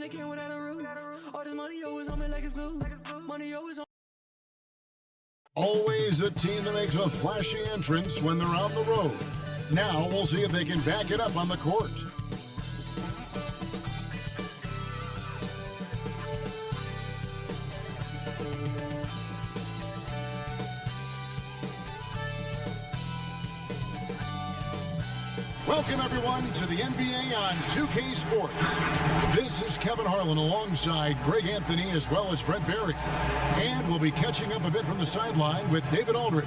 and it came without a roof. All this money always on me like it's glue. Money always on. Always a team that makes a flashy entrance when they're on the road. Now we'll see if they can back it up on the court. Welcome, everyone, to the NBA on 2K Sports. This is Kevin Harlan alongside Greg Anthony as well as Brent Barry. And we'll be catching up a bit from the sideline with David Aldridge.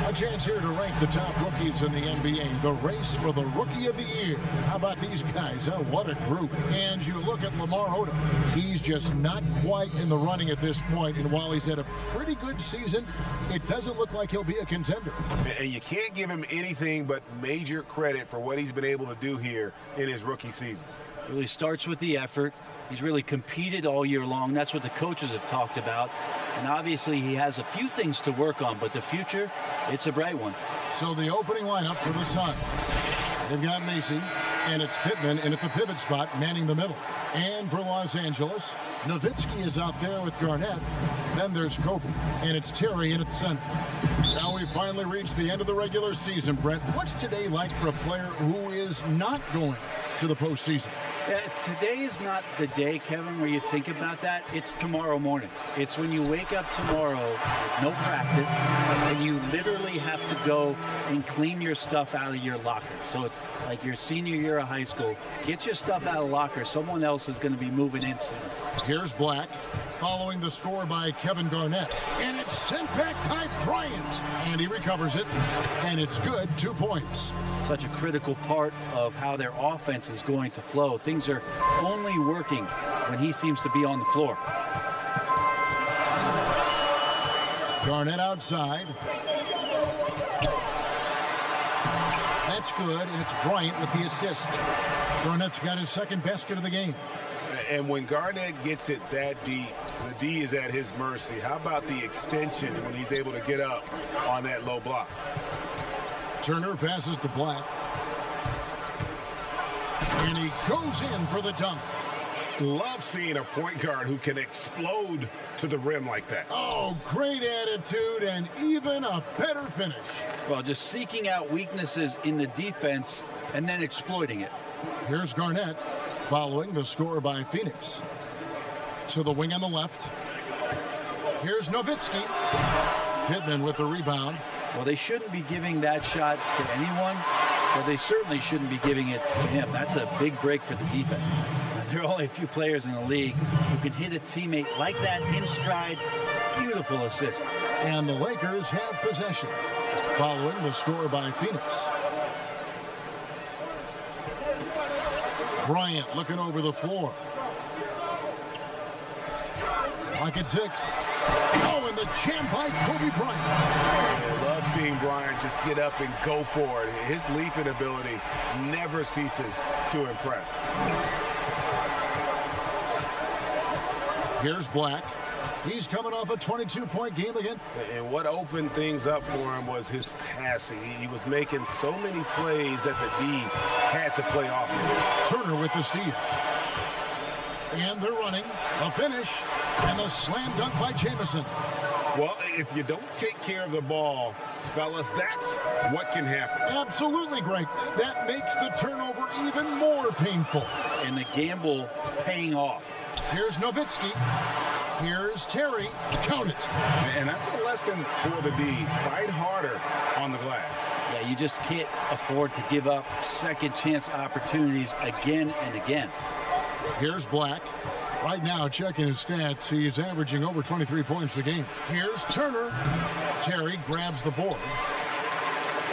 A chance here to rank the top rookies in the NBA. The race for the Rookie of the Year. How about these guys? Oh, what a group. And you look at Lamar Odom. He's just not quite in the running at this point. And while he's had a pretty good season, it doesn't look like he'll be a contender. And you can't give him anything but major credit for what he's been able to do here in his rookie season. It really starts with the effort. He's really competed all year long. That's what the coaches have talked about. And obviously he has a few things to work on, but the future, it's a bright one. So the opening lineup for the Suns. They've got Macy, and it's Pittman in at the pivot spot, manning the middle. And for Los Angeles, Nowitzki is out there with Garnett. Then there's Kobe, and it's Terry in at center. Now we finally reached the end of the regular season, Brent. What's today like for a player who is not going to the postseason? Today is not the day, Kevin, where you think about that. It's tomorrow morning. It's when you wake up tomorrow with no practice, and you literally have to go and clean your stuff out of your locker. So it's like your senior year of high school. Get your stuff out of the locker. Someone else is going to be moving in soon. Here's Black, following the score by Kevin Garnett. And it's sent back by Bryant. And he recovers it, and it's good, 2 points. Such a critical part of how their offense is going to flow. Things are only working when he seems to be on the floor. Garnett outside. That's good, and it's Bryant with the assist. Garnett's got his second basket of the game. And when Garnett gets it that deep, the D is at his mercy. How about the extension when he's able to get up on that low block? Turner passes to Black. And he goes in for the dunk. Love seeing a point guard who can explode to the rim like that. Oh, great attitude and even a better finish. Well, just seeking out weaknesses in the defense and then exploiting it. Here's Garnett following the score by Phoenix. To the wing on the left. Here's Nowitzki. Pittman with the rebound. Well, they shouldn't be giving that shot to anyone, but they certainly shouldn't be giving it to him. That's a big break for the defense. There are only a few players in the league who can hit a teammate like that in stride. Beautiful assist. And the Lakers have possession, following the score by Phoenix. Bryant looking over the floor. Clock at 6. Oh, and the jam by Kobe Bryant. I love seeing Bryant just get up and go for it. His leaping ability never ceases to impress. Here's Black. He's coming off a 22-point game again. And what opened things up for him was his passing. He was making so many plays that the D had to play off him. Turner with the steal. And they're running. A finish. And the slam dunk by Jamison. Well, if you don't take care of the ball, fellas, that's what can happen. Absolutely, Greg. That makes the turnover even more painful. And the gamble paying off. Here's Nowitzki. Here's Terry. Count it. And that's a lesson for the D. Fight harder on the glass. Yeah, you just can't afford to give up second chance opportunities again and again. Here's Black. Right now, checking his stats, he's averaging over 23 points a game. Here's Turner. Terry grabs the board.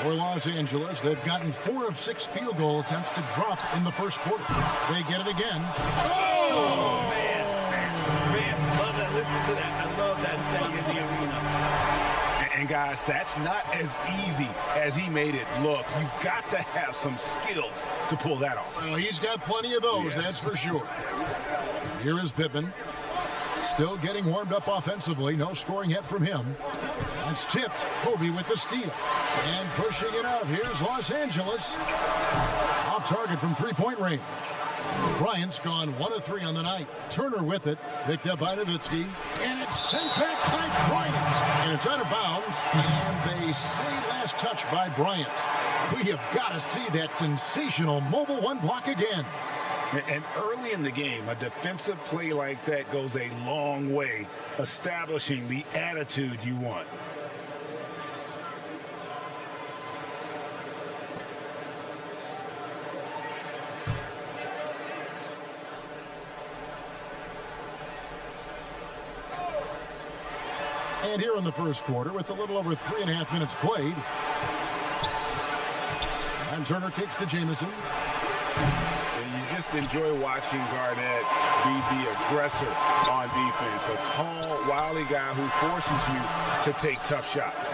For Los Angeles, they've gotten 4 of 6 field goal attempts to drop in the first quarter. They get it again. Oh, man. Love that. Listen to that. I love that setting in the arena. And guys, that's not as easy as he made it look. You've got to have some skills to pull that off. Well, he's got plenty of those, that's for sure. Here is Pittman. Still getting warmed up offensively. No scoring yet from him. It's tipped. Kobe with the steal. And pushing it up. Here's Los Angeles. Off target from 3-point range. Bryant's gone 1 of 3 on the night. Turner with it, picked up by Nowitzki, and it's sent back by Bryant. And it's out of bounds, and they say last touch by Bryant. We have got to see that sensational mobile one block again. And early in the game, a defensive play like that goes a long way, establishing the attitude you want. And here in the first quarter, with a little over 3.5 minutes played. And Turner kicks to Jamison. You just enjoy watching Garnett be the aggressor on defense. A tall, wily guy who forces you to take tough shots.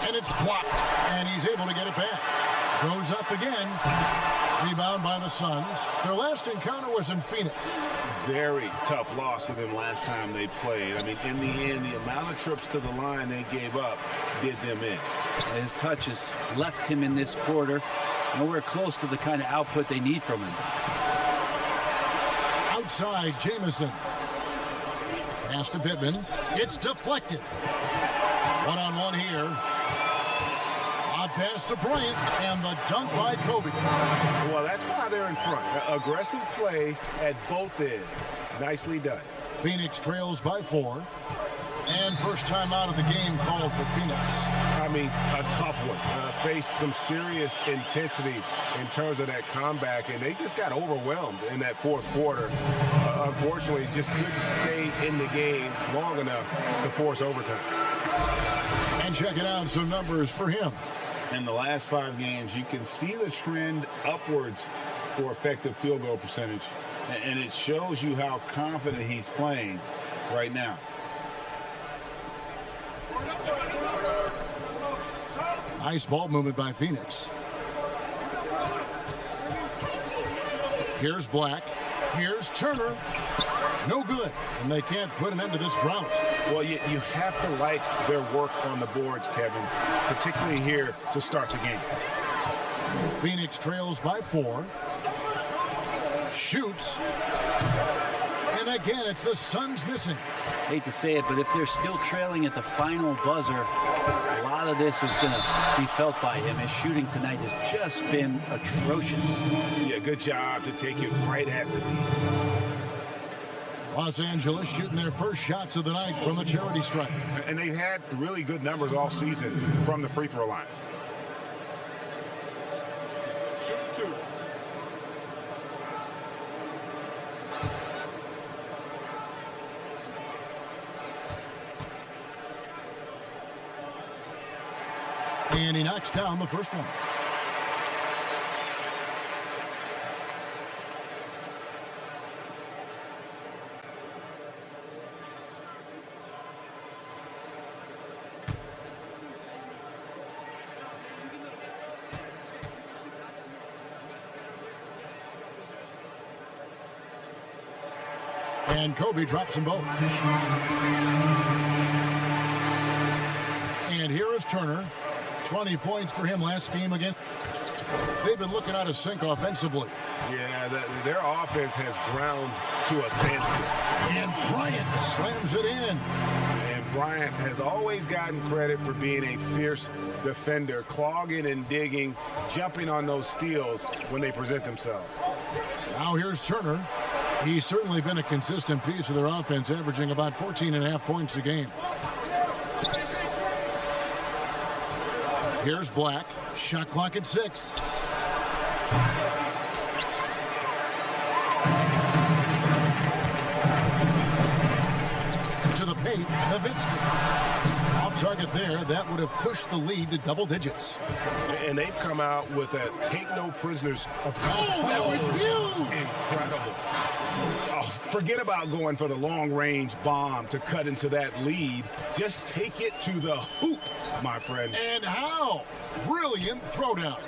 And it's blocked, and he's able to get it back. Goes up again. Rebound by the Suns. Their last encounter was in Phoenix. Very tough loss to them last time they played. I mean, in the end, the amount of trips to the line they gave up did them in. His touches left him in this quarter nowhere close to the kind of output they need from him. Outside, Jamison. Pass to Pittman. It's deflected. One-on-one here. Odd pass to Bryant, and the dunk by Kobe. Well, that's why they're in front. Aggressive play at both ends. Nicely done. Phoenix trails by 4. And first time out of the game called for Phoenix. I mean, a tough one. Faced some serious intensity in terms of that comeback, and they just got overwhelmed in that fourth quarter. Unfortunately, just couldn't stay in the game long enough to force overtime. And checking out some numbers for him. In the last 5 games, you can see the trend upwards for effective field goal percentage, and it shows you how confident he's playing right now. Nice ball movement by Phoenix. Here's Black. Here's Turner. No good. And they can't put an end to this drought. Well, you have to like their work on the boards, Kevin, particularly here to start the game. Phoenix trails by 4. Shoots. And again, it's the Suns missing. Hate to say it, but if they're still trailing at the final buzzer, a lot of this is going to be felt by him. His shooting tonight has just been atrocious. Yeah, good job to take it right at the knee. Los Angeles shooting their first shots of the night from the charity stripe. And they've had really good numbers all season from the free throw line. Shoot 2. And he knocks down the first one. And Kobe drops them both. And here is Turner. 20 points for him last game again. They've been looking out of sync offensively. Yeah, their offense has ground to a standstill. And Bryant slams it in. And Bryant has always gotten credit for being a fierce defender, clogging and digging, jumping on those steals when they present themselves. Now here's Turner. He's certainly been a consistent piece of their offense, averaging about 14.5 points a game. Here's Black. Shot clock at 6. To the paint, Nowitzki. Off target there, that would have pushed the lead to double digits. And they've come out with a take-no-prisoners approach. Oh, that was huge! Incredible. Oh, forget about going for the long-range bomb to cut into that lead. Just take it to the hoop, my friend. And how? Brilliant throwdown.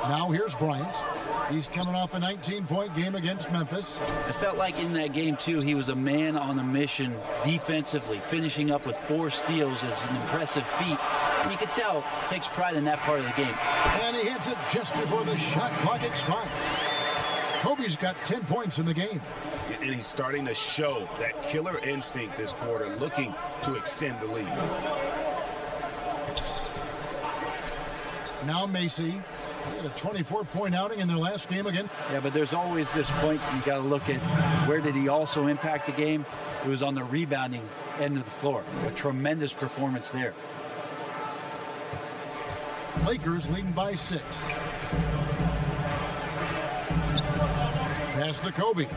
Now here's Bryant. He's coming off a 19-point game against Memphis. I felt like in that game, too, he was a man on a mission defensively. Finishing up with 4 steals is an impressive feat. And you can tell, takes pride in that part of the game. And he hits it just before the shot clock expires. Kobe's got 10 points in the game. And he's starting to show that killer instinct this quarter, looking to extend the lead. Now Macy. They had a 24-point outing in their last game again. Yeah, but there's always this point you got to look at where did he also impact the game? It was on the rebounding end of the floor. A tremendous performance there. Lakers leading by 6. Pass to Kobe.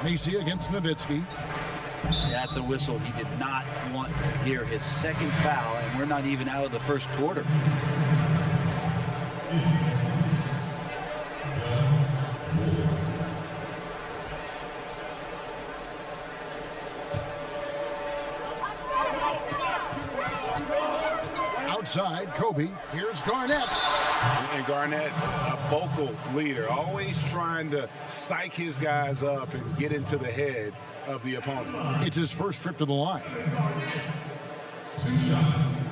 Macy against Nowitzki. That's a whistle he did not want to hear. His second foul, and we're not even out of the first quarter. Outside, Kobe. Here's Garnett. And Garnett, a vocal leader, always trying to psych his guys up and get into the head of the opponent. It's his first trip to the line. 2 shots.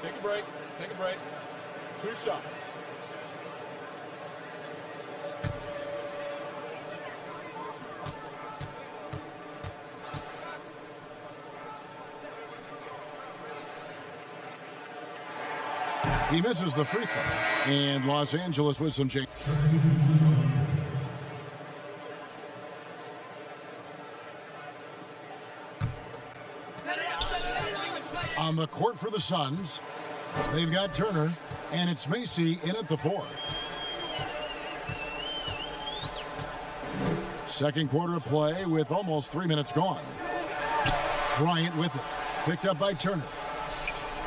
Take a break. Take a break. 2 shots. He misses the free throw. And Los Angeles with some change. On the court for the Suns, they've got Turner, and it's Macy in at the 4. Second quarter of play with almost 3 minutes gone. Bryant with it. Picked up by Turner.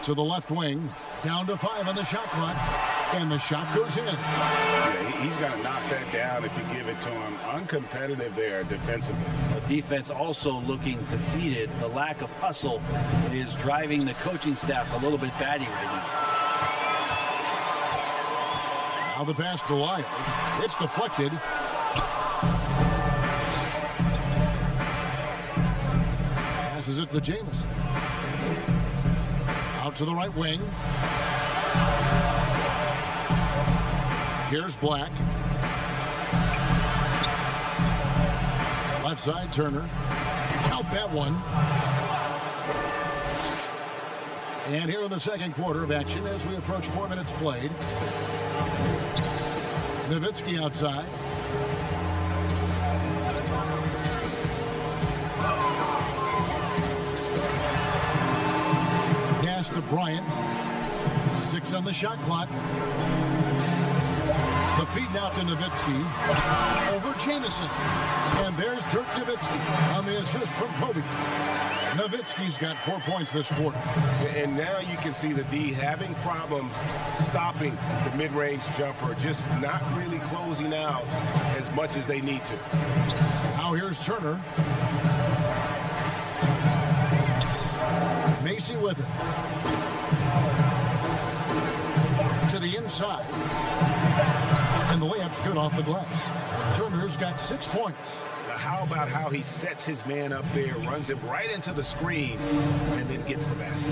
To the left wing. Down to 5 on the shot clock. And the shot goes in. Yeah, he's got to knock that down if you give it to him. Uncompetitive there defensively. The defense also looking defeated. The lack of hustle is driving the coaching staff a little bit batty right now. Now the pass to Lyles. It's deflected. Passes it to Jamison. Out to the right wing. Here's Black. Left side, Turner. Count that one. And here in the second quarter of action as we approach 4 minutes played. Nowitzki outside. Pass to Bryant. 6 on the shot clock. The feed now to Nowitzki. Over Jamison. And there's Dirk Nowitzki on the assist from Kobe. Nowitzki's got 4 points this quarter. And now you can see the D having problems stopping the mid-range jumper, just not really closing out as much as they need to. Now here's Turner. Macy with it. To the inside. And the layup's good off the glass. Turner's got 6 points. How about how he sets his man up there, runs him right into the screen, and then gets the basket.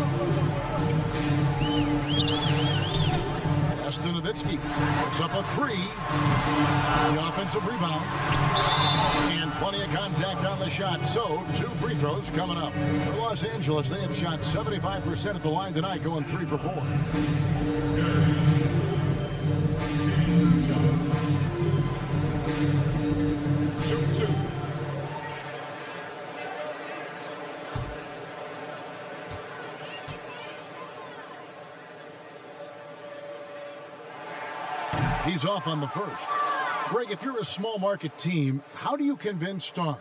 Nowitzki puts up a 3. The offensive rebound. And plenty of contact on the shot. So, 2 free throws coming up. For Los Angeles, they have shot 75% at the line tonight, going 3 for 4. He's off on the first. Greg, if you're a small market team, how do you convince stars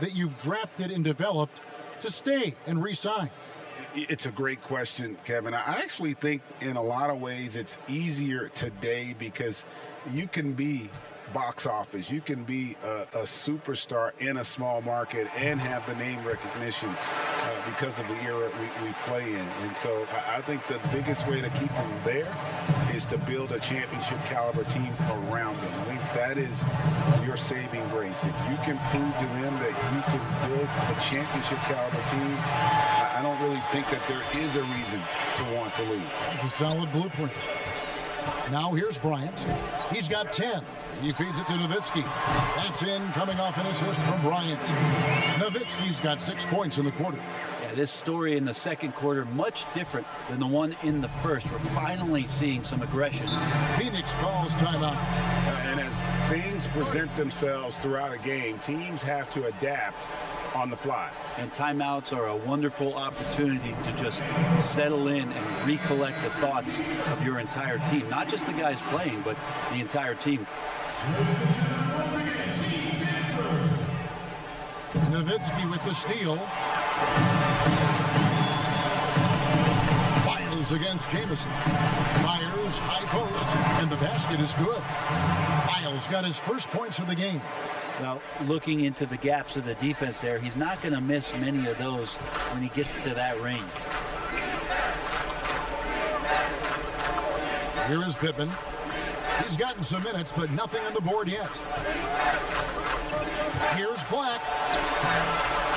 that you've drafted and developed to stay and re-sign? It's a great question, Kevin. I actually think in a lot of ways it's easier today because you can be box office. You can be a superstar in a small market and have the name recognition because of the era we play in. And so I think the biggest way to keep them there is to build a championship caliber team around them. I think that is your saving grace. If you can prove to them that you can build a championship caliber team, I don't really think that there is a reason to want to leave. It's a solid blueprint. Now here's Bryant. He's got 10. He feeds it to Nowitzki. That's in, coming off an assist from Bryant. Nowitzki's got 6 points in the quarter. Yeah, this story in the second quarter, much different than the one in the first. We're finally seeing some aggression. Phoenix calls timeout. And as things present themselves throughout a game, teams have to adapt on the fly. And timeouts are a wonderful opportunity to just settle in and recollect the thoughts of your entire team. Not just the guys playing, but the entire team. Nowitzki with the steal. Miles against Jamison. Fires, high post, and the basket is good. Miles got his first points of the game. Now, looking into the gaps of the defense there, he's not going to miss many of those when he gets to that range. Here is Pittman. He's gotten some minutes, but nothing on the board yet. Here's Black.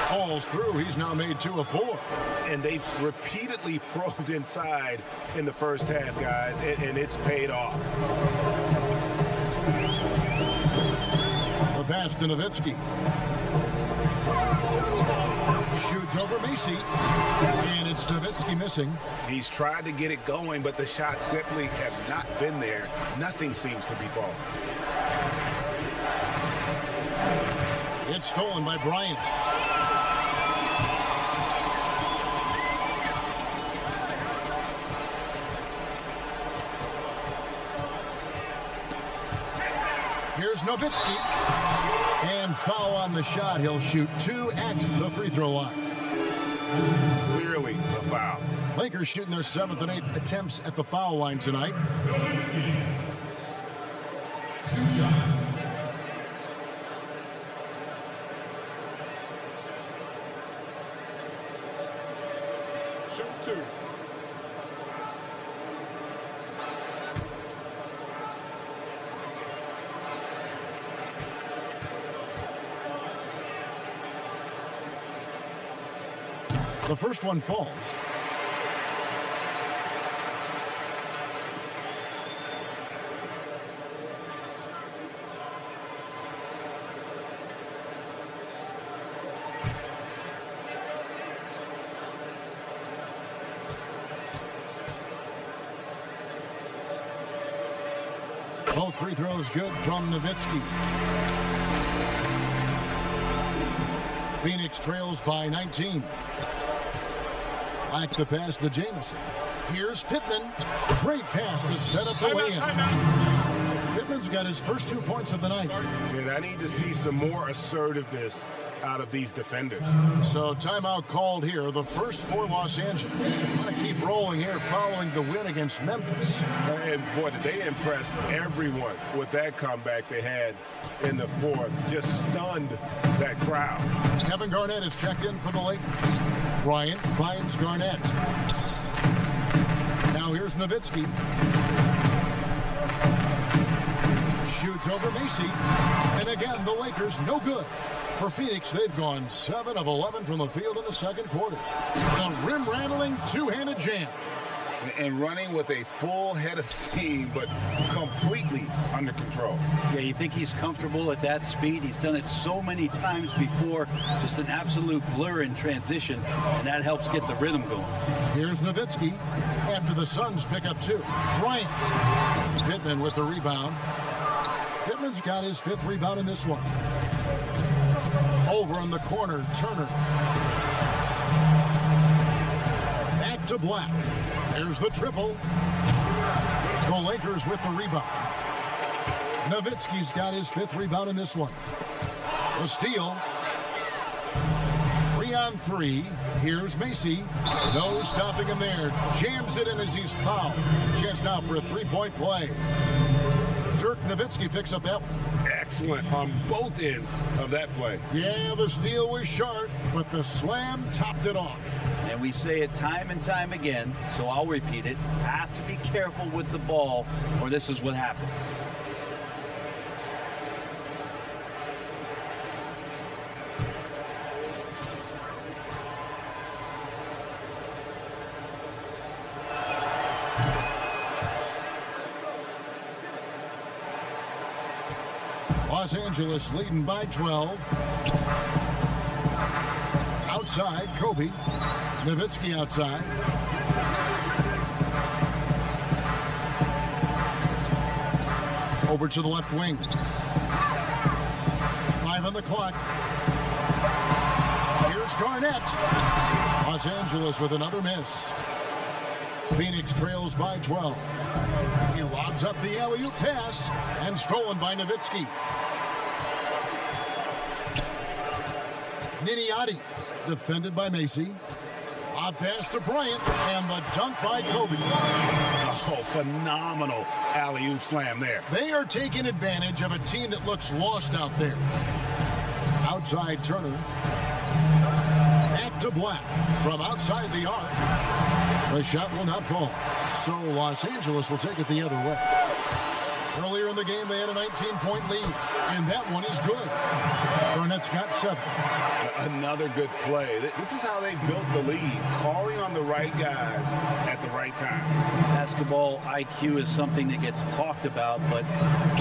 Falls through. He's now made 2 of 4. And they've repeatedly probed inside in the first half, guys, and it's paid off. The pass to Nowitzki. Shoots over Macy. And it's Nowitzki missing. He's tried to get it going, but the shots simply have not been there. Nothing seems to be falling. It's stolen by Bryant. Here's Nowitzki. And foul on the shot. He'll shoot 2 at the free throw line. Clearly a foul. Lakers shooting their 7th and 8th attempts at the foul line tonight. 2 shots. Shoot 2. The first one falls. Both free throws good from Nowitzki. Phoenix trails by 19. Black the pass to Jamison. Here's Pittman. Great pass to set up the lay-in. Pittman's got his first 2 points of the night. And I need to see some more assertiveness out of these defenders. So timeout called here. The first for Los Angeles. Want to keep rolling here following the win against Memphis. And boy, did they impress everyone with that comeback they had in the fourth. Just stunned that crowd. Kevin Garnett is checked in for the Lakers. Bryant finds Garnett. Now here's Nowitzki. Shoots over Macy. And again, the Lakers no good. For Phoenix, they've gone 7 of 11 from the field in the second quarter. The rim-rattling two-handed jam. And running with a full head of steam, but completely under control. Yeah, you think he's comfortable at that speed? He's done it so many times before. Just an absolute blur in transition, and that helps get the rhythm going. Here's Nowitzki after the Suns pick up 2. Bryant. Pittman with the rebound. Pittman's got his 5th rebound in this one. Over in the corner, Turner. Back to Black. There's the triple. The Lakers with the rebound. Nowitzki's got his 5th rebound in this one. The steal. 3-on-3. Here's Macy. No stopping him there. Jams it in as he's fouled. Chance now for a 3-point play. Dirk Nowitzki picks up that one. Excellent on both ends of that play. Yeah, the steal was short, but the slam topped it off. And we say it time and time again, so I'll repeat it. Have to be careful with the ball, or this is what happens. Los Angeles leading by 12. Outside, Kobe. Nowitzki outside. Over to the left wing. 5 on the clock. Here's Garnett. Los Angeles with another miss. Phoenix trails by 12. He lobs up the alley-oop pass and stolen by Nowitzki. Niniati defended by Macy. A pass to Bryant and the dunk by Kobe. Oh, phenomenal alley-oop slam there. They are taking advantage of a team that looks lost out there. Outside Turner. Back to Black from outside the arc. The shot will not fall. So Los Angeles will take it the other way. Earlier in the game, they had a 19-point lead, and that one is good. Garnett's got 7. Another good play. This is how they built the lead, calling on the right guys at the right time. Basketball IQ is something that gets talked about, but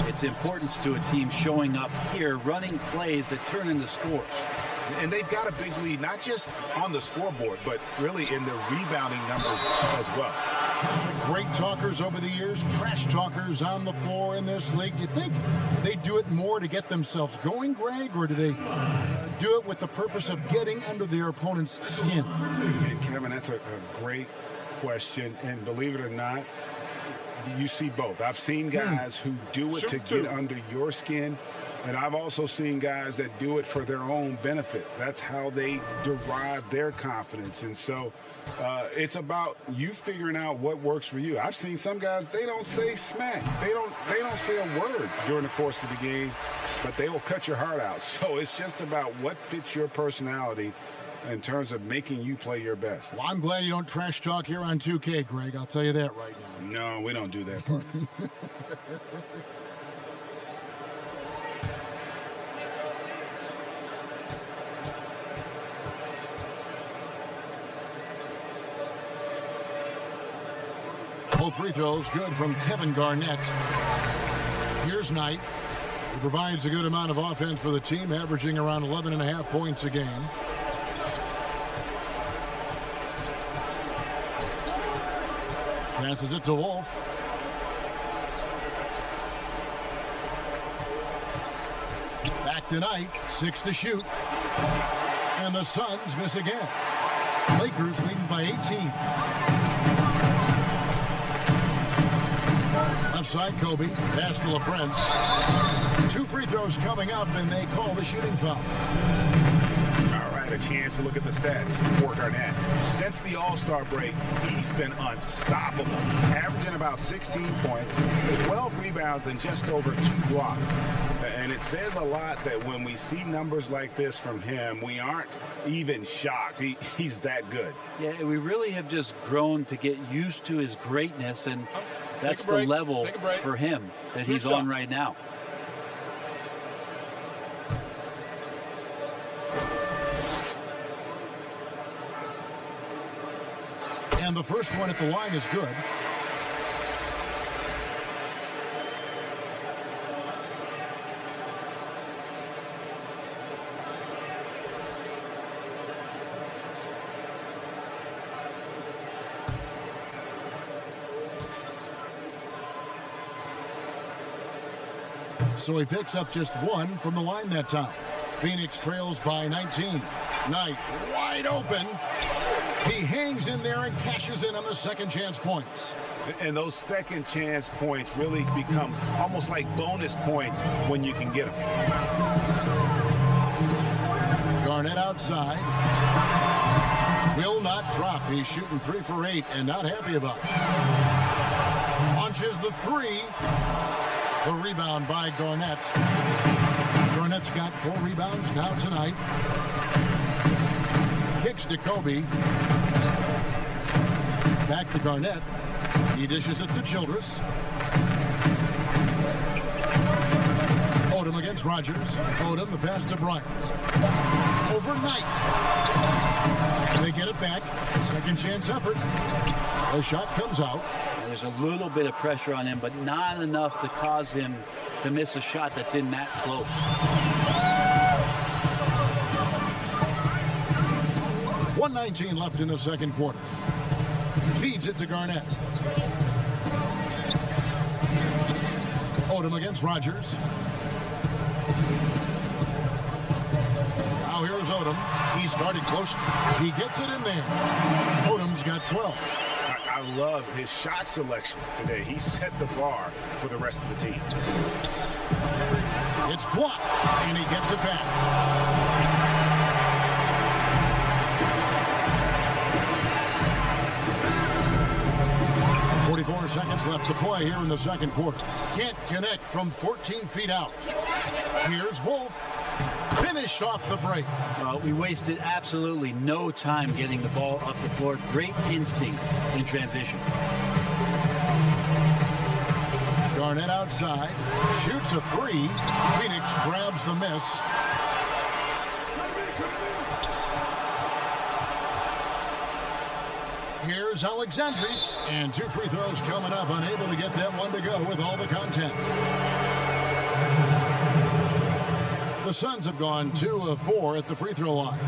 its importance to a team showing up here, running plays that turn into scores. And they've got a big lead, not just on the scoreboard, but really in the rebounding numbers as well. Great talkers over the years, trash talkers on the floor in this league. Do you think they do it more to get themselves going, Greg, or do they do it with the purpose of getting under their opponent's skin? And Kevin, that's a great question, and believe it or not, you see both. I've seen guys who do it to get under your skin, and I've also seen guys that do it for their own benefit. That's how they derive their confidence. And so it's about you figuring out what works for you. I've seen some guys, they don't say smack. They don't say a word during the course of the game, but they will cut your heart out. So it's just about what fits your personality in terms of making you play your best. Well, I'm glad you don't trash talk here on 2K, Greg. I'll tell you that right now. No, we don't do that part. Both free throws good from Kevin Garnett. Here's Knight. He provides a good amount of offense for the team, averaging around 11.5 points a game. Passes it to Wolf. Back to Knight. 6 to shoot. And the Suns miss again. Lakers leading by 18. Outside Kobe, pass to LaFrance. 2 free throws coming up, and they call the shooting foul. All right, a chance to look at the stats for Garnett. Since the All-Star break, he's been unstoppable, averaging about 16 points, 12 rebounds, and just over 2 blocks. And it says a lot that when we see numbers like this from him, we aren't even shocked. He's that good. Yeah, we really have just grown to get used to his greatness, and that's the level for him that he's on right now. And the first one at the line is good. So he picks up just 1 from the line that time. Phoenix trails by 19. Knight wide open. He hangs in there and cashes in on the second chance points. And those second chance points really become almost like bonus points when you can get them. Garnett outside. Will not drop. He's shooting 3 for 8 and not happy about it. Launches the 3. The rebound by Garnett. Garnett's got 4 rebounds now tonight. Kicks to Kobe. Back to Garnett. He dishes it to Childress. Odom against Rogers. Odom, the pass to Bryant. Overnight. They get it back. Second chance effort. The shot comes out. There's a little bit of pressure on him, but not enough to cause him to miss a shot that's in that close. 1:19 left in the second quarter. Feeds it to Garnett. Odom against Rogers. Now here's Odom. He's guarded close. He gets it in there. Odom's got 12. I love his shot selection today. He set the bar for the rest of the team. It's blocked, and he gets it back. 44 seconds left to play here in the second quarter. Can't connect from 14 feet out. Here's Wolf. Finished off the break. Well, we wasted absolutely no time getting the ball up the floor. Great instincts in transition. Garnett outside. Shoots a three. Phoenix grabs the miss. Here's Alexandris, and 2 free throws coming up, unable to get that one to go with all the content. The Suns have gone 2 of 4 at the free throw line.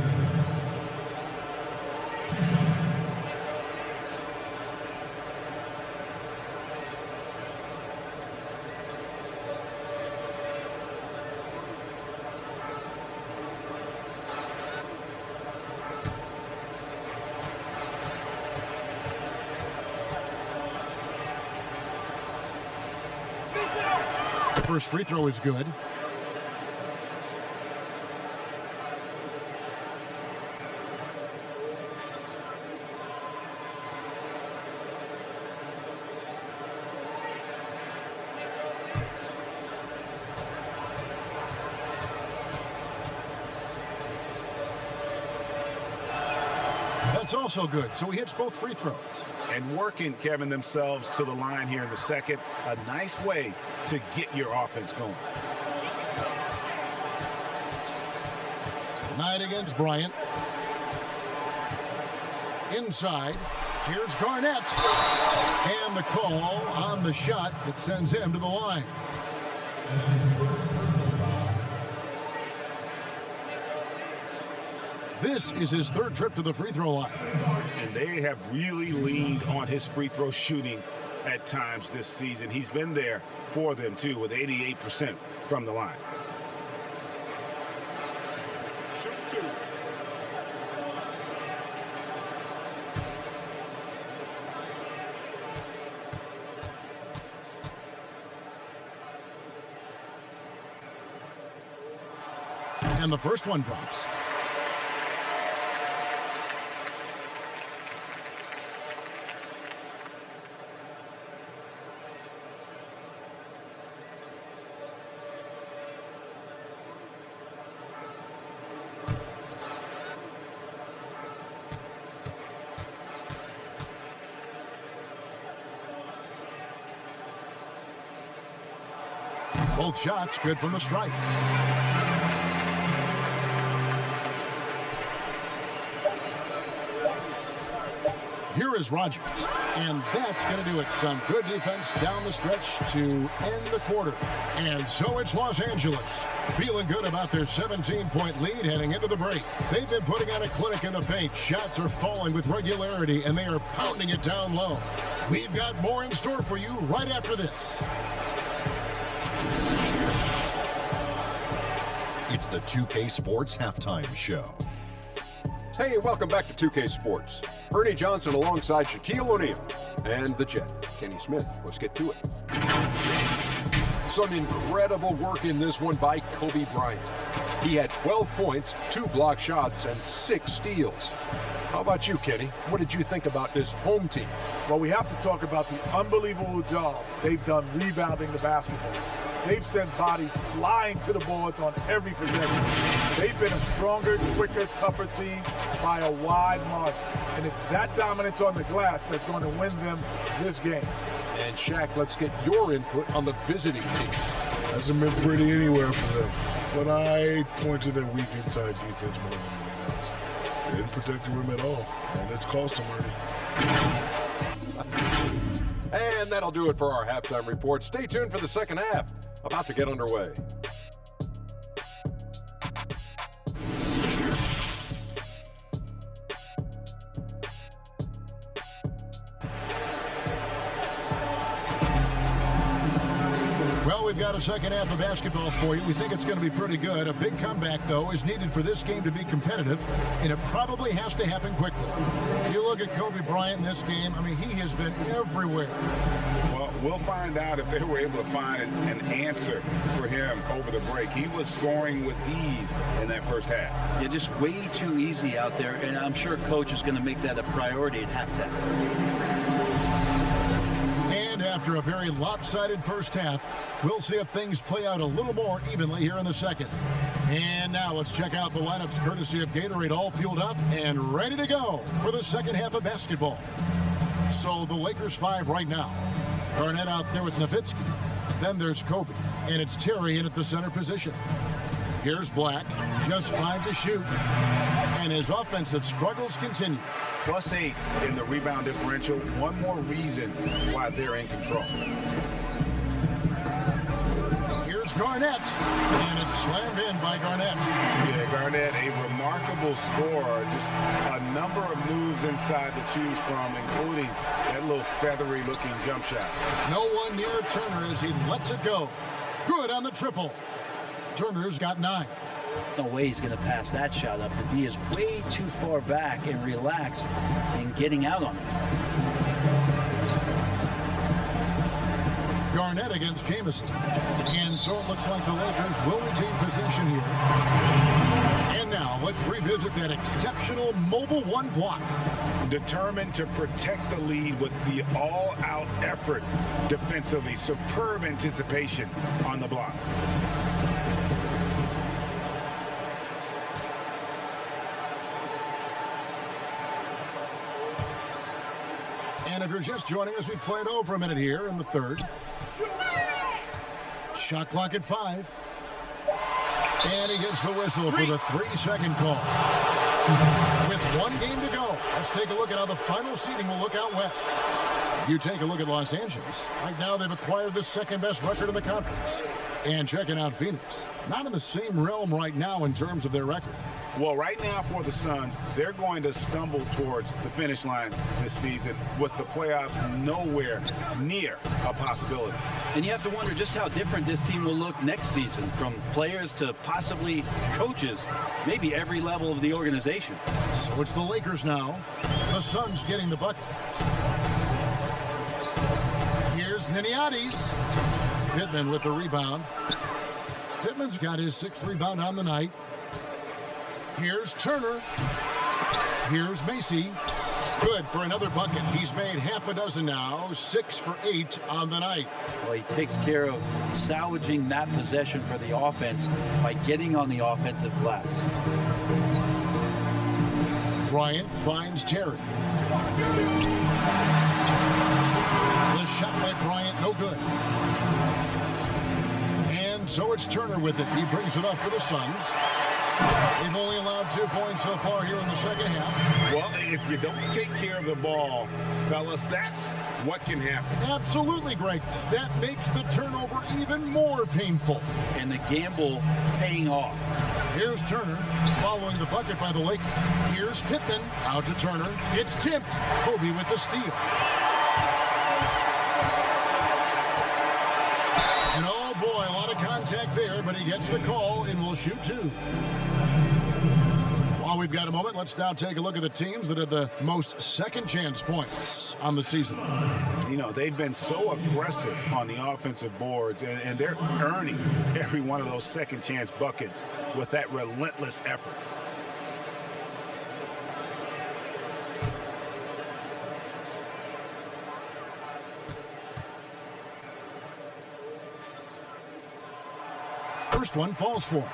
The first free throw is good. That's also good, so he hits both free throws. And working, Kevin, themselves to the line here in the second. A nice way to get your offense going. Knight against Bryant. Inside. Here's Garnett. And the call on the shot that sends him to the line. This is his third trip to the free throw line. And they have really leaned on his free throw shooting at times this season. He's been there for them, too, with 88% from the line. Shoot 2. And the first one drops. Both shots good from the stripe. Here is Rogers, and that's going to do it. Some good defense down the stretch to end the quarter. And so it's Los Angeles, feeling good about their 17-point lead heading into the break. They've been putting on a clinic in the paint. Shots are falling with regularity, and they are pounding it down low. We've got more in store for you right after this. It's the 2K Sports Halftime Show. Hey, welcome back to 2K Sports. Ernie Johnson alongside Shaquille O'Neal and the Jet, Kenny Smith. Let's get to it. Some incredible work in this one by Kobe Bryant. He had 12 points, 2 block shots, and 6 steals. How about you, Kenny? What did you think about this home team? Well, we have to talk about the unbelievable job they've done rebounding the basketball. they've sent bodies flying to the boards on every possession. They've been a stronger, quicker, tougher team by a wide margin. And it's that dominance on the glass that's going to win them this game. And Shaq, let's get your input on the visiting team. Hasn't been pretty anywhere for them. But I point to their weak inside defense more than anything else. They didn't protect the rim at all, and it's cost them already. And that'll do it for our halftime report. Stay tuned for the second half, about to get underway. Well, we've got a second half of basketball for you. We think it's going to be pretty good. A big comeback, though, is needed for this game to be competitive, and it probably has to happen quickly. You look at Kobe Bryant in this game, I mean, he has been everywhere. Well, we'll find out if they were able to find an answer for him over the break. He was scoring with ease in that first half. Yeah, just way too easy out there, and I'm sure Coach is going to make that a priority at halftime. And after a very lopsided first half, we'll see if things play out a little more evenly here in the second. And now let's check out the lineups courtesy of Gatorade, all fueled up and ready to go for the second half of basketball. So the Lakers 5 right now. Garnett out there with Nowitzki. Then there's Kobe, and it's Terry in at the center position. Here's Black, just 5 to shoot, and his offensive struggles continue. +8 in the rebound differential. One more reason why they're in control. Here's Garnett, and it's slammed in by Garnett. Yeah, Garnett, a remarkable scorer. Just a number of moves inside to choose from, including that little feathery-looking jump shot. No one near Turner as he lets it go. Good on the triple. Turner's got 9. No way he's going to pass that shot up. The D is way too far back and relaxed in getting out on it. Garnett against Jamison. And so it looks like the Lakers will retain possession here. And now let's revisit that exceptional mobile one block. Determined to protect the lead with the all-out effort defensively. Superb anticipation on the block. And if you're just joining us, we played over a minute here in the third. Shot clock at 5. And he gets the whistle for the 3-second call. With one game to go, let's take a look at how the final seeding will look out west. You take a look at Los Angeles. Right now, they've acquired the second-best record in the conference. And checking out Phoenix. Not in the same realm right now in terms of their record. Well, right now for the Suns, they're going to stumble towards the finish line this season with the playoffs nowhere near a possibility. And you have to wonder just how different this team will look next season, from players to possibly coaches, maybe every level of the organization. So it's the Lakers now. The Suns getting the bucket. Here's Niniades. Pittman with the rebound. Pittman's got his 6th rebound on the night. Here's Turner. Here's Macy. Good for another bucket. He's made half a dozen now. 6 for 8 on the night. Well, he takes care of salvaging that possession for the offense by getting on the offensive glass. Bryant finds Terry. The shot by Bryant, no good. And so it's Turner with it. He brings it up for the Suns. They've only allowed 2 points so far here in the second half. Well, if you don't take care of the ball, fellas, that's what can happen. Absolutely, Greg. That makes the turnover even more painful. And the gamble paying off. Here's Turner following the bucket by the Lakers. Here's Pittman out to Turner. It's tipped. Kobe with the steal. And oh boy, a lot of contact there, but he gets the call and will shoot 2. While we've got a moment, let's now take a look at the teams that had the most second chance points on the season. You know, they've been so aggressive on the offensive boards, and they're earning every one of those second chance buckets with that relentless effort. First one falls for him.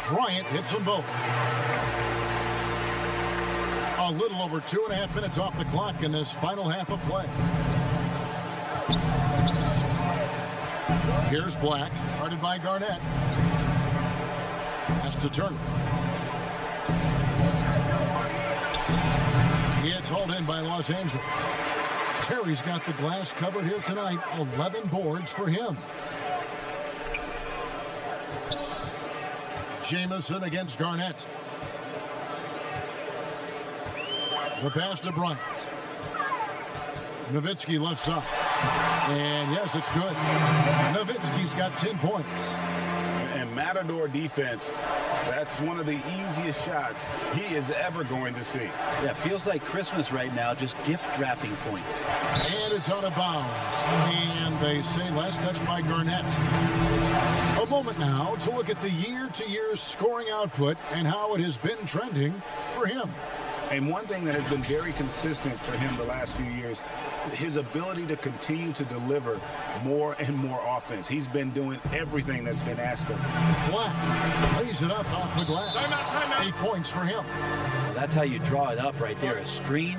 Bryant hits them both. A little over 2.5 minutes off the clock in this final half of play. Here's Black, guarded by Garnett. Pass to Turner. It's hauled in by Los Angeles. Terry's got the glass covered here tonight. 11 boards for him. Jamison against Garnett. The pass to Bryant. Nowitzki left side. And yes, it's good. Nowitzki's got 10 points. And Matador defense, that's one of the easiest shots he is ever going to see. Yeah, feels like Christmas right now, just gift wrapping points. And it's out of bounds. And they say last touch by Garnett. A moment now to look at the year-to-year scoring output and how it has been trending for him. And one thing that has been very consistent for him the last few years, his ability to continue to deliver more and more offense. He's been doing everything that's been asked of him. Black lays it up off the glass. Timeout. 8 points for him. Well, that's how you draw it up right there. A screen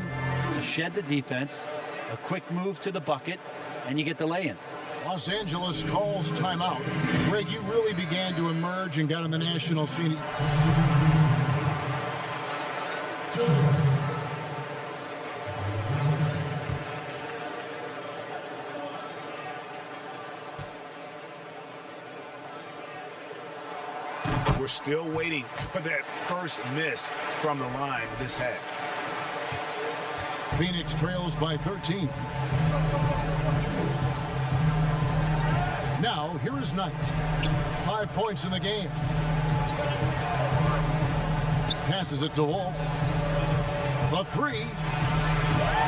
to shed the defense, a quick move to the bucket, and you get the lay-in. Los Angeles calls timeout. Greg, you really began to emerge and got on the national scene. We're still waiting for that first miss from the line this half. Phoenix trails by 13. Now, here is Knight. 5 points in the game. Passes it to Wolf. The three.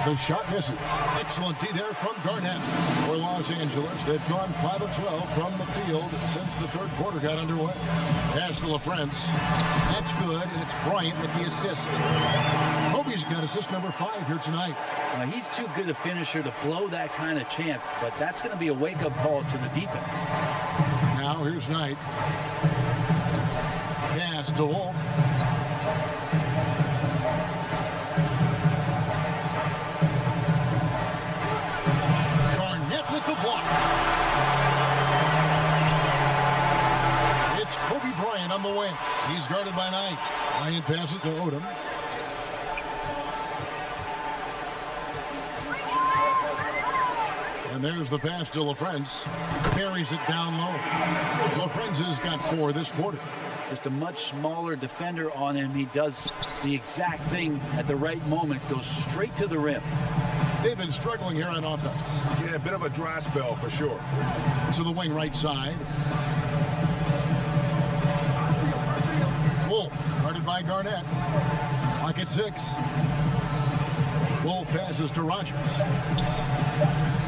The shot misses. Excellent D there from Garnett. For Los Angeles, they've gone 5 of 12 from the field since the third quarter got underway. Pass to LaFrance. That's good, and it's Bryant with the assist. Kobe's got assist number 5 here tonight. Now, he's too good a finisher to blow that kind of chance, but that's going to be a wake-up call to the defense. Now here's Knight. Pass to Wolf. Garnett with the block. It's Kobe Bryant on the wing. He's guarded by Knight. Bryant passes to Odom. And there's the pass to LaFrance. Buries it down low. LaFrance has got 4 this quarter. Just a much smaller defender on him. He does the exact thing at the right moment. Goes straight to the rim. They've been struggling here on offense. Yeah, a bit of a dry spell for sure. To the wing right side. Wolf, guarded by Garnett. Clock at 6. Wolf passes to Rogers.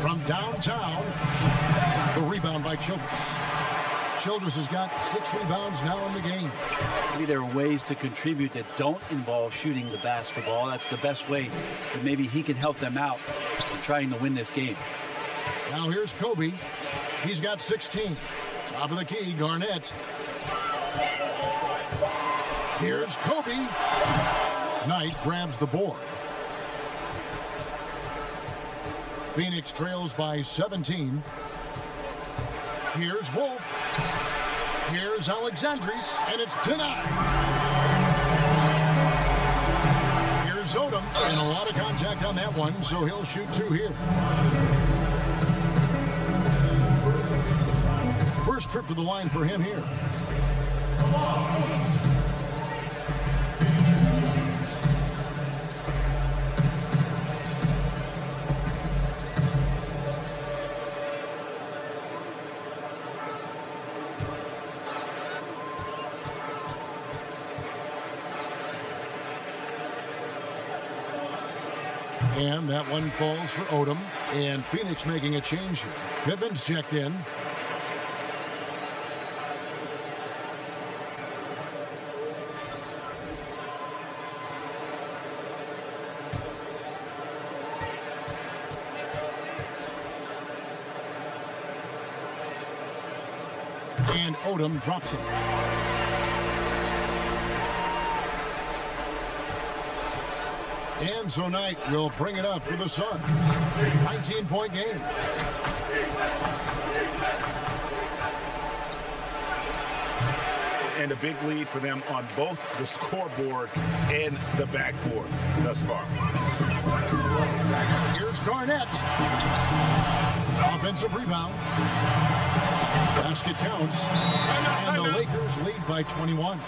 From downtown, the rebound by Childress. Childress has got 6 rebounds now in the game. Maybe there are ways to contribute that don't involve shooting the basketball. That's the best way that maybe he can help them out in trying to win this game. Now here's Kobe. He's got 16. Top of the key, Garnett. Here's Kobe. Knight grabs the board. Phoenix trails by 17. Here's Wolf. Here's Alexandris, and it's denied. Here's Odom, and a lot of contact on that one, so he'll shoot 2 here. First trip to the line for him here. And that one falls for Odom. And Phoenix making a change here. Pittman's checked in. And Odom drops it. And so Knight will bring it up for the Suns. 19-point game. And a big lead for them on both the scoreboard and the backboard thus far. Here's Garnett. Offensive rebound. Basket counts. And the Lakers lead by 21.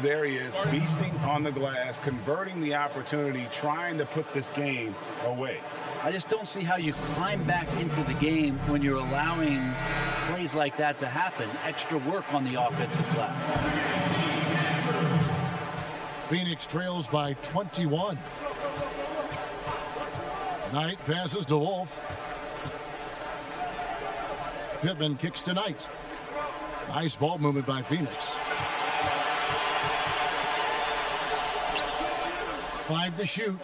There he is, beasting on the glass, converting the opportunity, trying to put this game away. I just don't see how you climb back into the game when you're allowing plays like that to happen. Extra work on the offensive glass. Phoenix trails by 21. Knight passes to Wolf. Pittman kicks to Knight. Nice ball movement by Phoenix. 5 to shoot.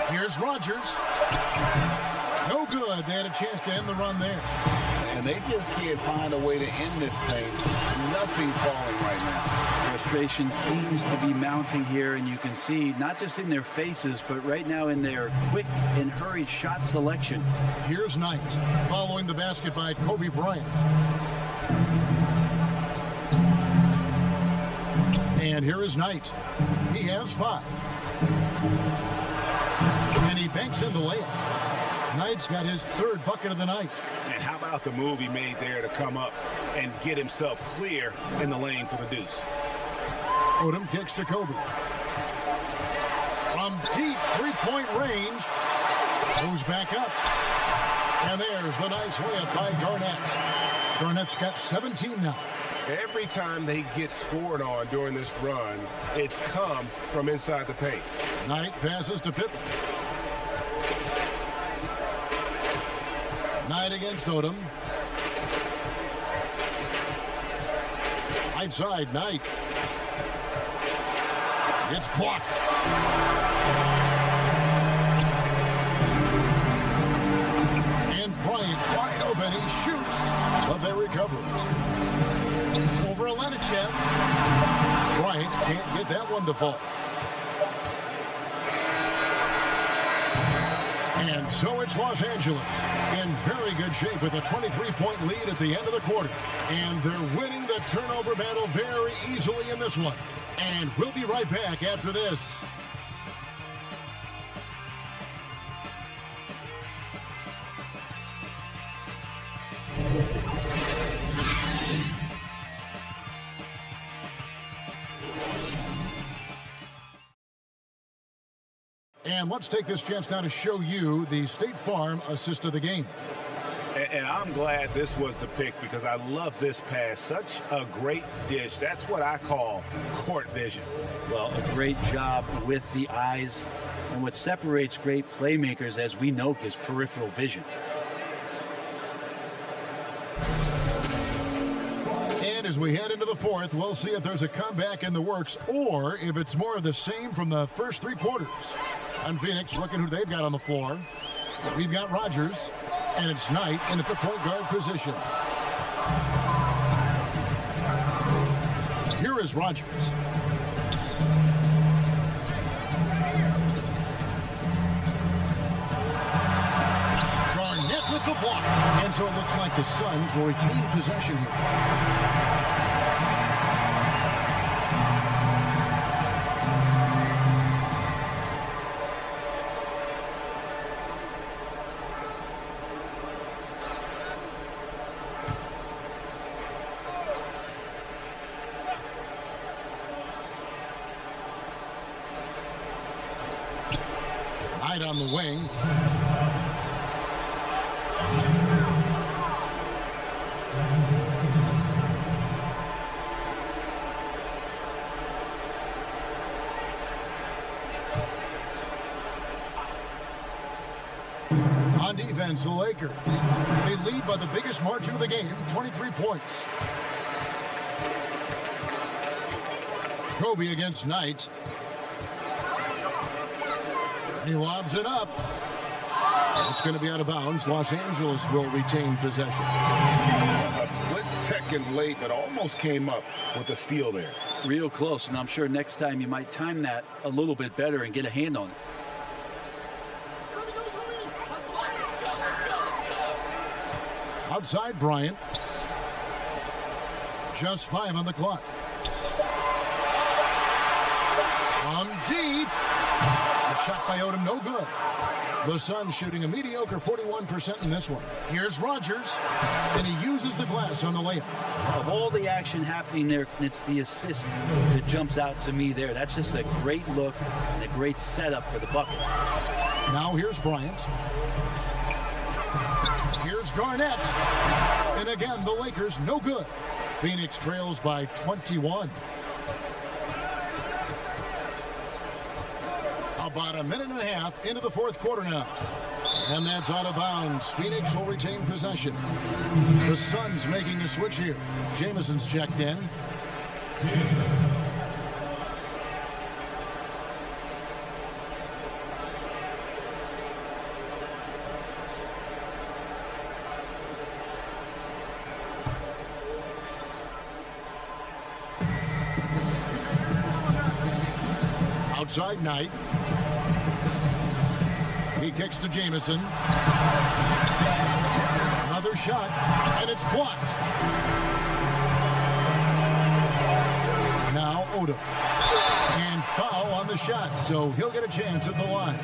Here's Rogers. No good. They had a chance to end the run there. And they just can't find a way to end this thing. Nothing falling right now. Frustration seems to be mounting here, and you can see not just in their faces, but right now in their quick and hurried shot selection. Here's Knight following the basket by Kobe Bryant. And here is Knight. He has 5. And he banks in the layup. Knight's got his 3rd bucket of the night. And how about the move he made there to come up and get himself clear in the lane for the deuce? Odom kicks to Kobe. From deep 3-point range. Goes back up. And there's the nice layup by Garnett. Garnett's got 17 now. Every time they get scored on during this run, it's come from inside the paint. Knight passes to Pittman. Knight against Odom. Right side, Knight. It's blocked. And Bryant wide open. He shoots, but they recover it. Over Alenichev. Bryant can't get that one to fall. And so it's Los Angeles in very good shape with a 23-point lead at the end of the quarter. And they're winning the turnover battle very easily in this one. And we'll be right back after this. And let's take this chance now to show you the State Farm assist of the game. And I'm glad this was the pick because I love this pass. Such a great dish. That's what I call court vision. Well, a great job with the eyes. And what separates great playmakers, as we know, is peripheral vision. And as we head into the 4th, we'll see if there's a comeback in the works or if it's more of the same from the first 3 quarters. And Phoenix, looking who they've got on the floor. We've got Rogers, and it's Knight in at the point guard position. Here is Rogers. Garnett with the block. And so it looks like the Suns will retain possession here. Knight on the wing. the Lakers. They lead by the biggest margin of the game, 23 points. Kobe against Knight. He lobs it up. It's going to be out of bounds. Los Angeles will retain possession. A split second late, but almost came up with a steal there. Real close, and I'm sure next time you might time that a little bit better and get a hand on it. Outside Bryant. Just 5 on the clock. From deep. A shot by Odom, no good. The Suns shooting a mediocre 41% in this one. Here's Rodgers, and he uses the glass on the layup. Of all the action happening there, it's the assist that jumps out to me there. That's just a great look and a great setup for the bucket. Now here's Bryant. Here's Garnett. And again, the Lakers no good. Phoenix trails by 21. About a minute and a half into the fourth quarter now. And that's out of bounds. Phoenix will retain possession. The Suns making a switch here. Jamison's checked in. Outside Knight. He kicks to Jamison. Another shot, and it's blocked. Now Odom. And foul on the shot, so he'll get a chance at the line.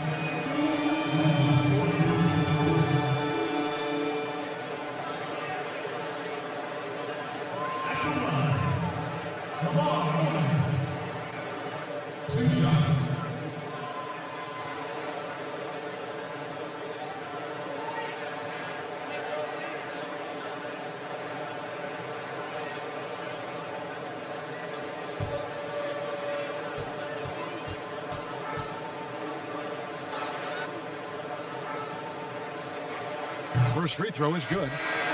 First free throw is good.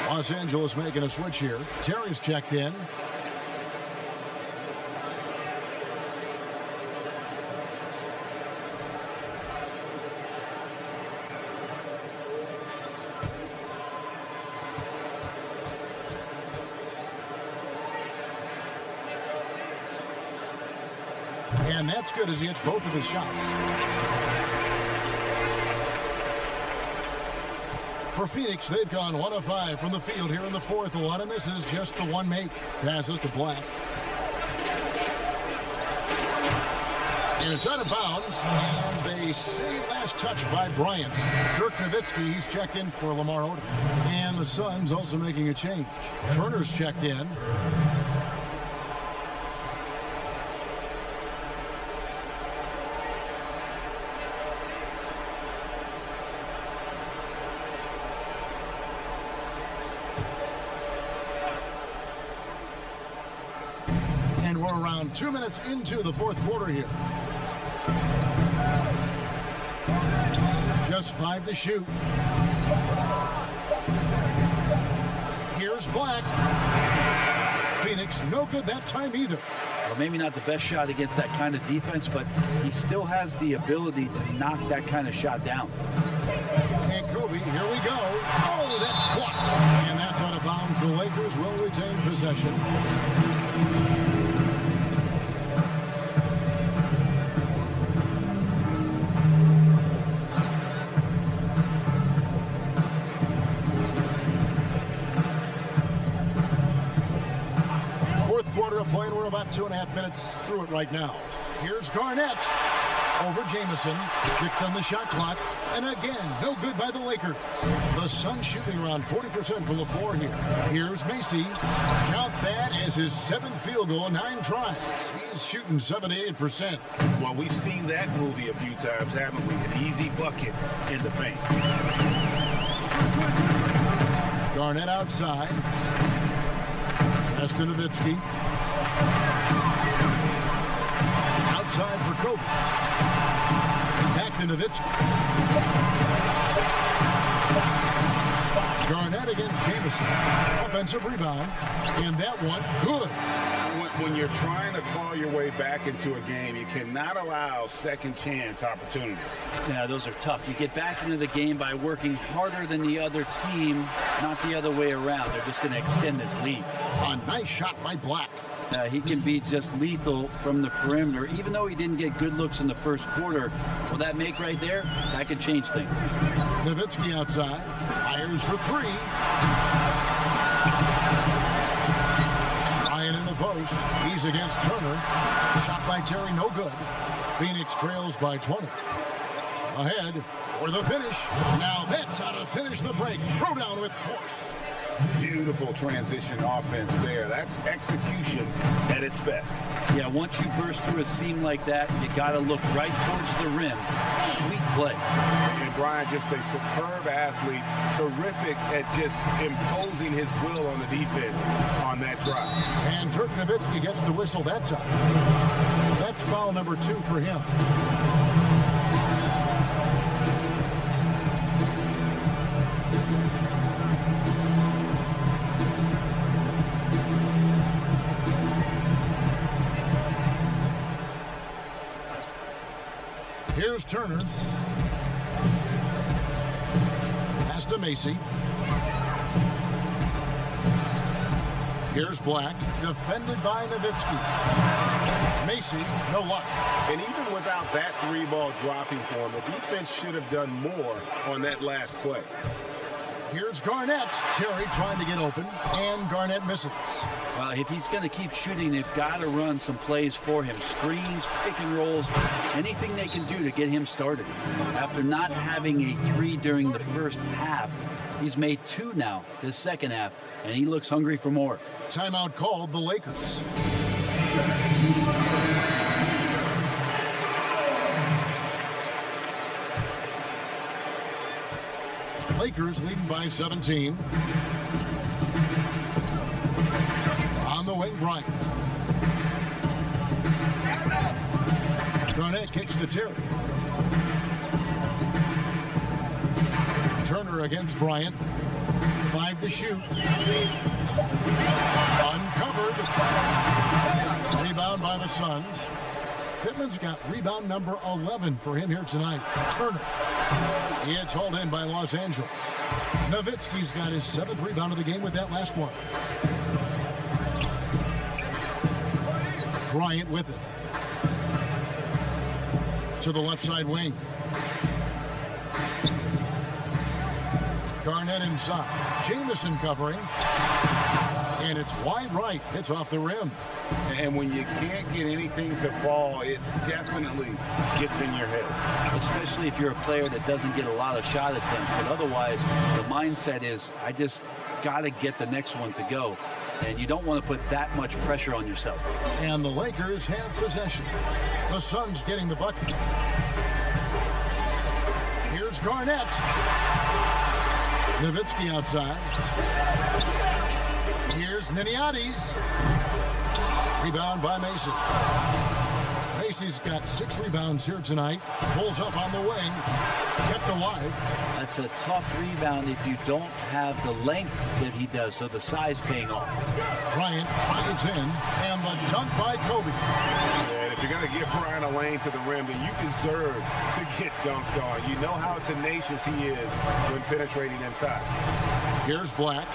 Los Angeles making a switch here. Terry's checked in. And that's good as he hits both of his shots. For Phoenix, they've gone 1 of 5 from the field here in the fourth. A lot of misses, just the one make. Passes to Black. And it's out of bounds, and they say last touch by Bryant. Dirk Nowitzki, he's checked in for Lamar Odom. And the Suns also making a change. Turner's checked in. We're around 2 minutes into the fourth quarter here. Just 5 to shoot. Here's Black. Phoenix, no good that time either. Well, maybe not the best shot against that kind of defense, but he still has the ability to knock that kind of shot down. And Kobe, here we go. Oh, that's blocked. And that's out of bounds. The Lakers will retain possession. Playing, we're about 2.5 minutes through it right now. Here's Garnett over Jamison. 6 on the shot clock, and again, no good by the Lakers. The Suns shooting around 40% from the floor here. Here's Macy. Count that as his 7th field goal, 9 tries. He's shooting 78%. Well, we've seen that movie a few times, haven't we? An easy bucket in the paint. Garnett outside. Pass to Nowitzki. Outside for Kobe. Back to Nowitzki. against Jamison. Offensive rebound, and that one good. When you're trying to claw your way back into a game, you cannot allow second chance opportunities. Yeah, those are tough. You get back into the game by working harder than the other team, not the other way around. They're just going to extend this lead. A nice shot by Black. He can be just lethal from the perimeter. Even though he didn't get good looks in the first quarter, will that make right there? That could change things. Nowitzki outside, fires for three. Bryant in the post. He's against Turner. Shot by Terry, no good. Phoenix trails by 20. Ahead for the finish. Now that's how to finish the break. Throw down with force. Beautiful transition offense there. That's execution at its best. Yeah, once you burst through a seam like that, you got to look right towards the rim. Sweet play. And Bryant, just a superb athlete, terrific at just imposing his will on the defense on that drive. And Dirk Nowitzki gets the whistle that time. That's foul number 2 for him. Here's Turner. Pass to Macy. Here's Black, defended by Nowitzki. Macy, no luck. And even without that three ball dropping for him, the defense should have done more on that last play. Here's Garnett. Terry trying to get open, and Garnett misses. Well, if he's going to keep shooting, they've got to run some plays for him. Screens, pick and rolls, anything they can do to get him started. After not having a 3 during the first half, he's made 2 now this second half, and he looks hungry for more. Timeout called the Lakers. Lakers leading by 17. On the wing, Bryant. Garnett kicks to Terry. Turner against Bryant. 5 to shoot. Uncovered. Rebound by the Suns. Pittman's got rebound number 11 for him here tonight. Turner. It's hauled in by Los Angeles. Nowitzki's got his 7th rebound of the game with that last one. Bryant with it. To the left side wing. Garnett inside. Jamison covering. And it's wide right. It's off the rim. And when you can't get anything to fall, it definitely gets in your head. Especially if you're a player that doesn't get a lot of shot attempts. But otherwise, the mindset is, I just got to get the next one to go. And you don't want to put that much pressure on yourself. And the Lakers have possession. The Suns getting the bucket. Here's Garnett. Nowitzki outside. Here's Niniades. Rebound by Macy. Macy's got 6 rebounds here tonight. Pulls up on the wing. Kept alive. That's a tough rebound if you don't have the length that he does, so the size paying off. Bryant drives in, and the dunk by Kobe. And if you're going to give Bryant a lane to the rim, then you deserve to get dunked on. You know how tenacious he is when penetrating inside. Here's Black.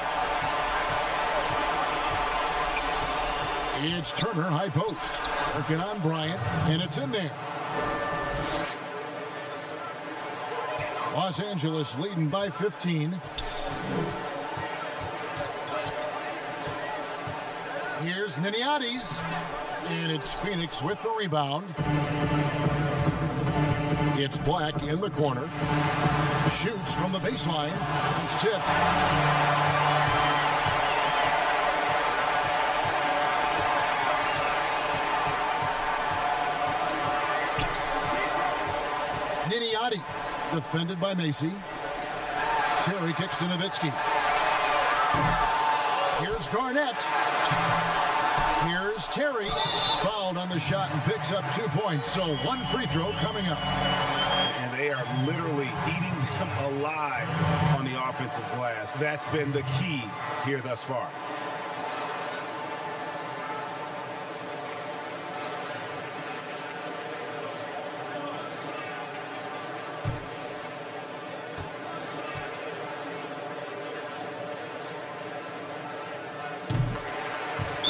It's Turner, high post. Working on Bryant, and it's in there. Los Angeles leading by 15. Here's Niniades, and it's Phoenix with the rebound. It's Black in the corner. Shoots from the baseline. It's tipped. Niniades, defended by Macy. Terry kicks to Nowitzki. Here's Garnett. Here's Terry. Fouled on the shot and picks up 2 points. So 1 free throw coming up. and they are literally eating them alive on the offensive glass. That's been the key here thus far.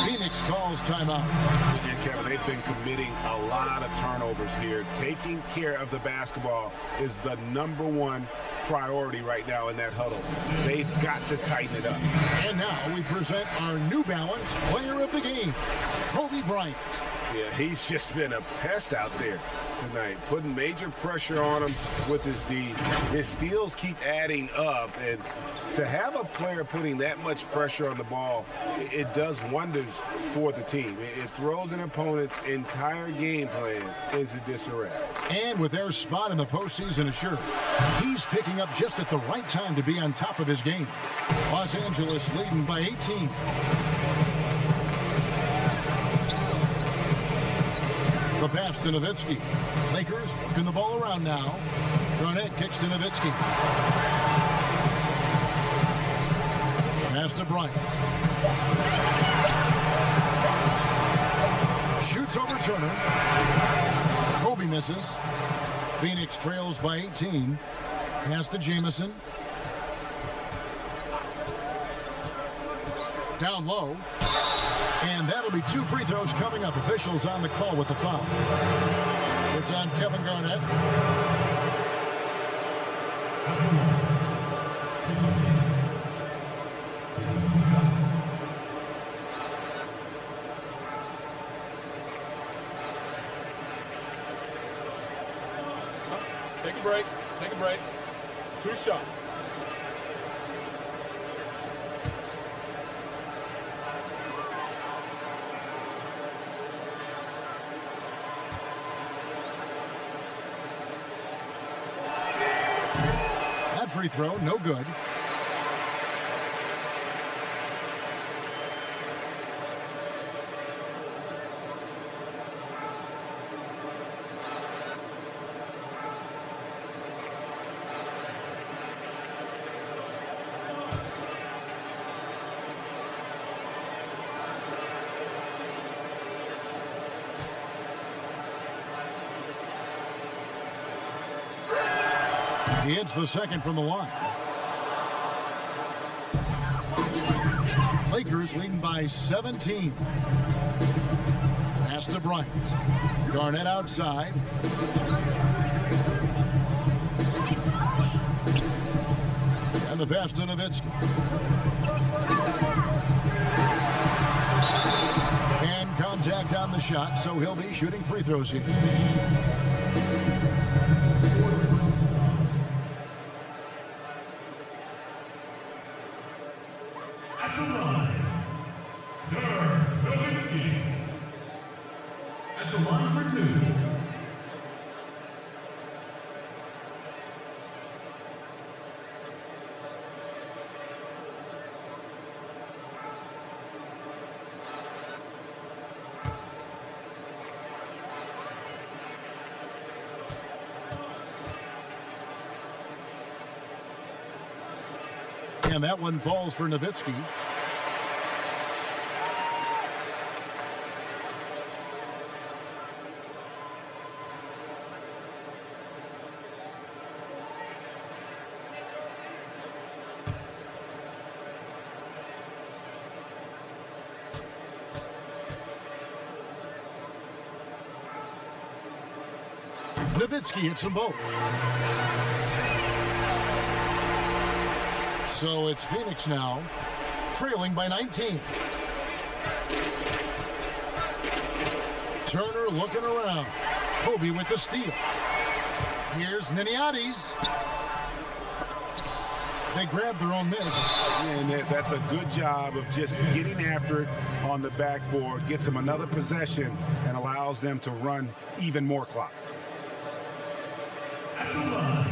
Phoenix calls timeout. And Kevin, they've been committing a lot of turnovers here. Taking care of the basketball is the #1 priority right now in that huddle. They've got to tighten it up. And now we present our New Balance Player of the Game, Kobe Bryant. Yeah, he's just been a pest out there tonight, putting major pressure on him with his D. His steals keep adding up, and to have a player putting that much pressure on the ball, it does wonders for the team. It throws an opponent's entire game plan into disarray. And with their spot in the postseason assured, he's picking up just at the right time to be on top of his game. Los Angeles leading by 18. The pass to Nowitzki. Lakers working the ball around now. Garnett kicks to Nowitzki. Pass to Bryant. Shoots over Turner. Kobe misses. Phoenix trails by 18. Pass to Jamison. Down low. And that'll be 2 free throws coming up. Officials on the call with the foul. It's on Kevin Garnett. Take a break. Take a break. 2 shots. That free throw, no good. He hits the second from the line. Lakers leading by 17. Pass to Bryant. Garnett outside. And the pass to Nowitzki. And contact on the shot, so he'll be shooting free throws here. And that one falls for Nowitzki. Nowitzki hits them both. So it's Phoenix now, trailing by 19. Turner looking around. Kobe with the steal. Here's Niniades. They grab their own miss. And that's a good job of just getting after it on the backboard. Gets them another possession and allows them to run even more clock. At the line,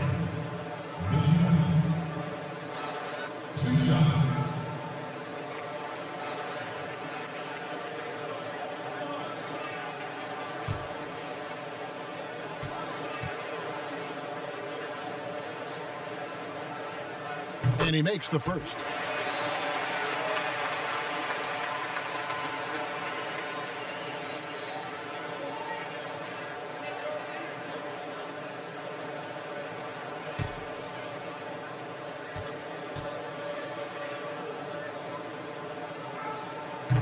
2 shots. And he makes the first.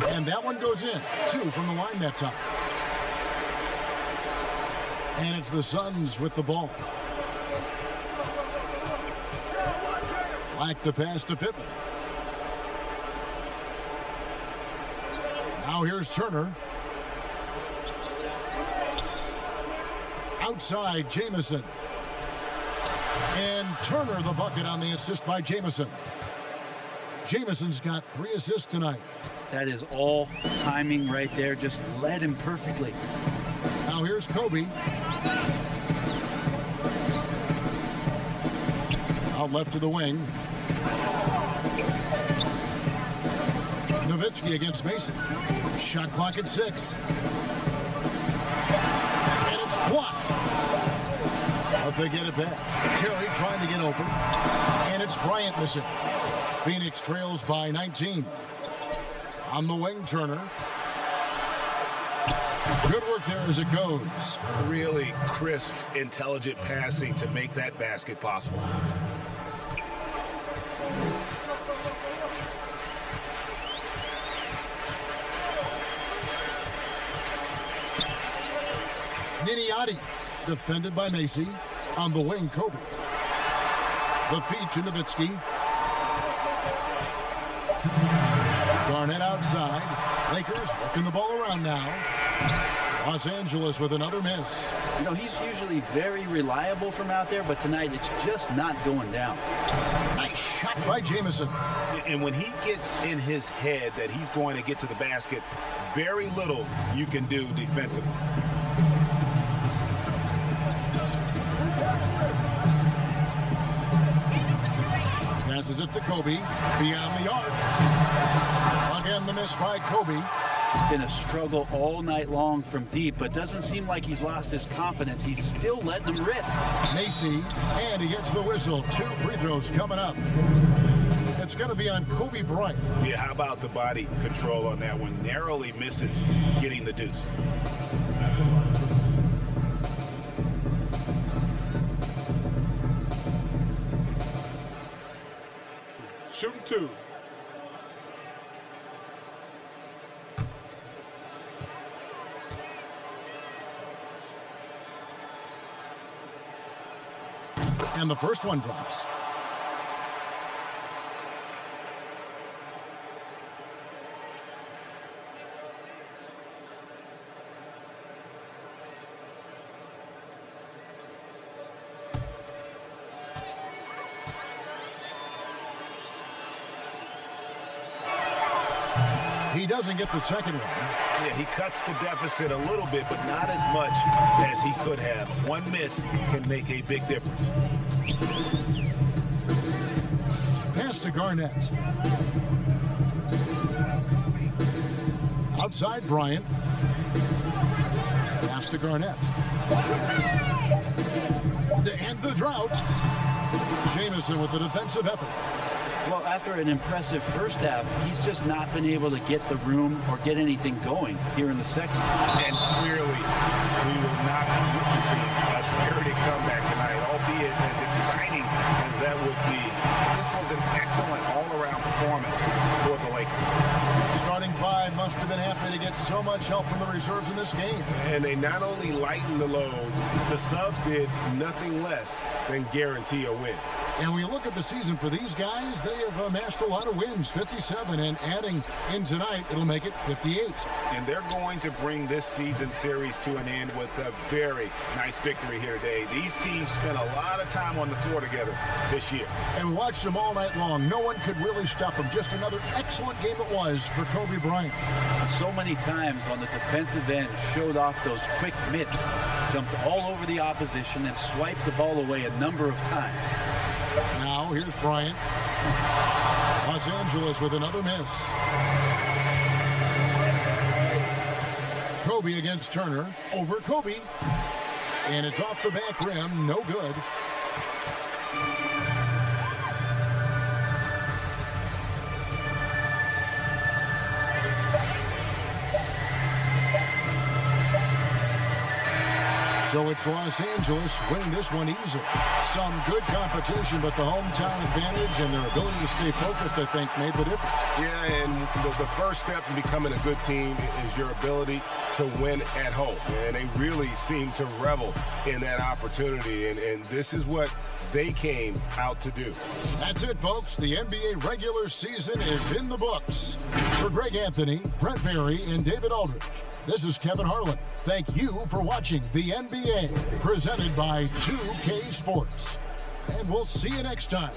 And that one goes in. 2 from the line that time. And it's the Suns with the ball. Like the pass to Pippen. Now here's Turner. Outside, Jamison. And Turner the bucket on the assist by Jamison. Jamison's got 3 assists tonight. That is all timing right there. Just led him perfectly. Now here's Kobe. Out left to the wing. Nowitzki against Mason. Shot clock at 6. And it's blocked. But they get it back. Terry trying to get open. And it's Bryant missing. Phoenix trails by 19. On the wing, Turner. Good work there as it goes. Really crisp, intelligent passing to make that basket possible. Niniati, defended by Macy. On the wing, Kobe. The feed to Nowitzki. Garnett outside. Lakers working the ball around now. Los Angeles with another miss. You know, he's usually very reliable from out there, but tonight it's just not going down. Nice shot by Jamison. And when he gets in his head that he's going to get to the basket, very little you can do defensively. Passes it to Kobe. Beyond the arc. Again, the miss by Kobe. It's been a struggle all night long from deep, but doesn't seem like he's lost his confidence. He's still letting them rip. Macy, and he gets the whistle. 2 free throws coming up. It's going to be on Kobe Bryant. Yeah, how about the body control on that one? Narrowly misses getting the deuce. Shooting 2. And the first one drops. He doesn't get the second one. Yeah, he cuts the deficit a little bit, but not as much as he could have. One miss can make a big difference. Pass to Garnett. Outside Bryant. Pass to Garnett. To end the drought. Jamison with the defensive effort. Well, after an impressive first half, he's just not been able to get the room or get anything going here in the second. And clearly, we will not be witnessing a spirited comeback tonight, albeit as exciting as that would be. This was an excellent all-around performance for the Lakers. Starting 5 must have been happy to get so much help from the reserves in this game. And they not only lightened the load, the subs did nothing less than guarantee a win. And when you look at the season for these guys, they have amassed a lot of wins, 57, and adding in tonight, it'll make it 58. And they're going to bring this season series to an end with a very nice victory here today. These teams spent a lot of time on the floor together this year. And we watched them all night long. No one could really stop them. Just another excellent game it was for Kobe Bryant. So many times on the defensive end, showed off those quick mitts, jumped all over the opposition and swiped the ball away a number of times. Now here's Bryant. Los Angeles with another miss. Kobe against Turner. Over Kobe. And it's off the back rim. No good. So it's Los Angeles winning this one easily. Some good competition, but the hometown advantage and their ability to stay focused, I think, made the difference. Yeah, and the first step in becoming a good team is your ability to win at home. And they really seem to revel in that opportunity, and this is what they came out to do. That's it, folks. The NBA regular season is in the books. For Greg Anthony, Brent Barry, and David Aldridge, this is Kevin Harlan. Thank you for watching the NBA, presented by 2K Sports. And we'll see you next time.